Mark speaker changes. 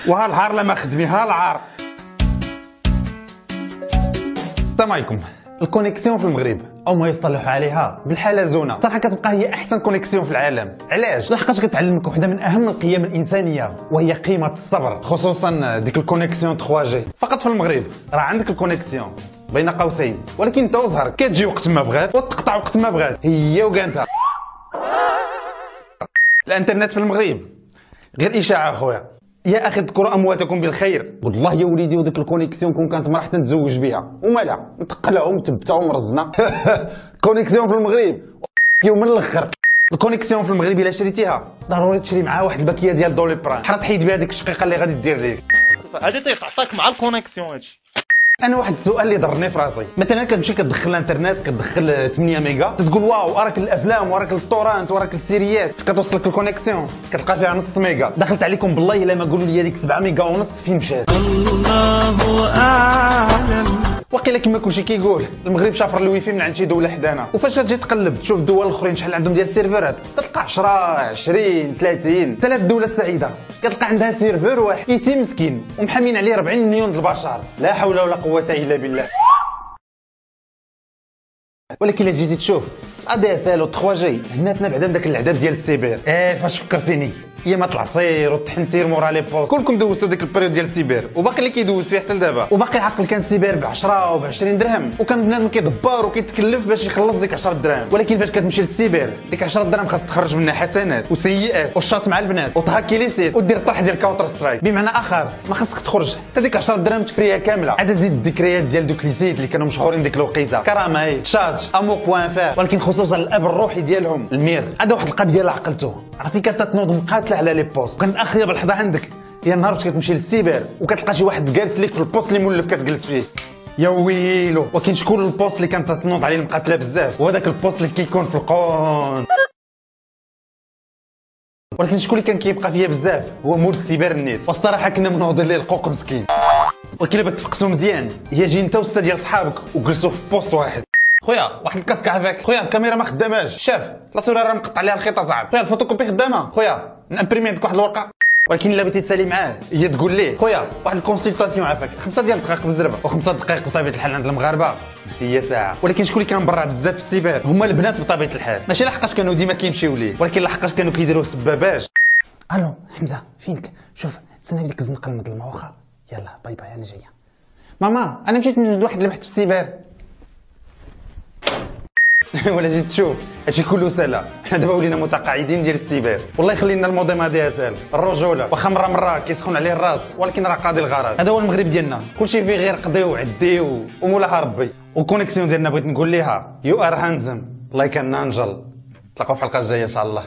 Speaker 1: وها العار لا ما خدمي، ها العار. السلام عليكم. الكونيكسيون في المغرب او ما يصطلح عليها بالحلزونه صراحه كتبقى هي احسن كونيكسيون في العالم. علاش؟ لحقاش كتعلمك وحده من اهم القيم الانسانيه وهي قيمه الصبر، خصوصا ديك الكونيكسيون 3G. فقط في المغرب راه عندك الكونيكسيون بين قوسين، ولكن انت وزهر كتجي وقت ما بغات وتقطع وقت ما بغات، هي وكانتها. الانترنت في المغرب غير اشاعه اخويا. يا اخي اذكروا امواتكم بالخير. والله يا وليدي وديك الكونيكسيون كون كانت مرا حتى نتزوج بها ومالها متقلع ومتبته ومرزنه. كونيكسيون في المغرب يوم من الاخر. الكونيكسيون في المغرب الا شريتيها ضروري تشري معاها واحد الباكيه ديال دوليبران، حرا تحيد بها ديك الشقيقه اللي غادي دير ليك.
Speaker 2: هادي تيقطعك مع الكونيكسيون هادشي.
Speaker 1: انا واحد السؤال اللي ضرني في راسي، مثلا كتمشي كتدخل الانترنت كتدخل 8 ميجا تقول واو راك الافلام وراك الطورانت وراك السيريات، كتوصلك الكونيكسيون كتلقى فيها نص ميجا. دخلت عليكم بالله الا ما قولوا لي ديك 7 ميجا ونص فين مشات. الله اعلم. وقيلا كما كلشي كيقول المغرب شافر الويفي من عند شي دوله حدانا، وفاش تجي تقلب تشوف الدول الاخرين شحال عندهم ديال السيرفرات تلقى 10 20 30. ثلاث دولات سعيده كتلقى عندها سيرفر واحد يتيم مسكين ومحامين عليه 40 مليون د البشر. لا حول ولا قوه الا بالله. ولكن الا جيتي تشوف ادي اس ال و 3G هناتنا بعدا من داك اللعاب ديال السيبر. فاش فكرتيني هي ما طلع صير والتحنسير مورا لي بوست، كلكم دوزتوا ديك البريود ديال السيبر وباقي اللي كيدوز فيه حتى لدابا. وباقي عاقل كان السيبر ب 10 و ب 20 درهم، وكان بنادم كيدبر وكيتكلف باش يخلص ديك 10 دراهم. ولكن فاش كتمشي للسيبر ديك 10 دراهم خاص تخرج منها حسنات وسيئات والشاط مع البنات وتهاكي لي سيت ودير طرح ديال كاونتر سترايك. بمعنى اخر ما خاصك تخرج حتى ديك 10 دراهم تفريها كامله. عاد زيد الذكريات ديال دوك لي سيت اللي كانوا مشهورين ديك الوقيته، كراماي تشارج امو بوان فار، ولكن خصوصا الاب الروحي ديالهم المير. هذا واحد القضيه لا عقلته، عرفتي كانت تنوض مقاتله على لي بوست. كان اخيب اللحظه عندك هي النهار فاش كتمشي للسيبر وكتلقى شي واحد جالس ليك في البوست اللي مولف كتجلس فيه. يا ويلو. وكاين شكون البوست اللي كانت تنوض عليه المقاتله بزاف، وهذاك البوست اللي كيكون في القون. ولكن شكون اللي كان كيبقى فيا بزاف هو مول السيبر النيت. والصراحه كنا منوضين ليه القوق مسكين. ولكن الا تفقسوا مزيان هي جي انت وسته ديال صحابك وجلسوا في بوست واحد. خويا واحد الكاسك عافاك. خويا الكاميرا ما خداماش. شاف لا صوره راه مقطع عليها الخيط صعب. خويا الفوتوكوبي خدامه. خويا نامبريمي عندك واحد الورقه. ولكن الا بغيتي تسالي معاه هي تقول ليه خويا واحد الكونسلطاسيون عافاك 5 ديال الدقائق بالزربه، و5 دقائق بطبيعه الحال عند المغاربه هي ساعه. ولكن شكون اللي كان برا بزاف في السيبر هما البنات بطبيعه الحال، ماشي لحقاش كانوا ديما كيمشيو ليه، ولكن لحقاش كانوا كيديروا سباباج. الو حمزه فينك؟ شوف تسنى ديك الزنقه المظلمه واخا. يلا باي باي انا جايه. ماما انا مشيت نوجد واحد البحث في السيبر. ولا جيت تشوف هادشي كله سهله، حنا دابا ولينا متقاعدين ديال السيبر. والله يخلي لنا الموديم هادي اسهل الرجوله، واخا مره كيسخن عليه الراس ولكن راه قاضي الغرض. هذا هو المغرب ديالنا، كلشي فيه غير قضي وعدي ومولاها ربي. والكونيكسيون ديالنا بغيت نقول ليها يو ار هانزم لايك ان انجل. نتلاقاو في الحلقه الجايه ان شاء الله.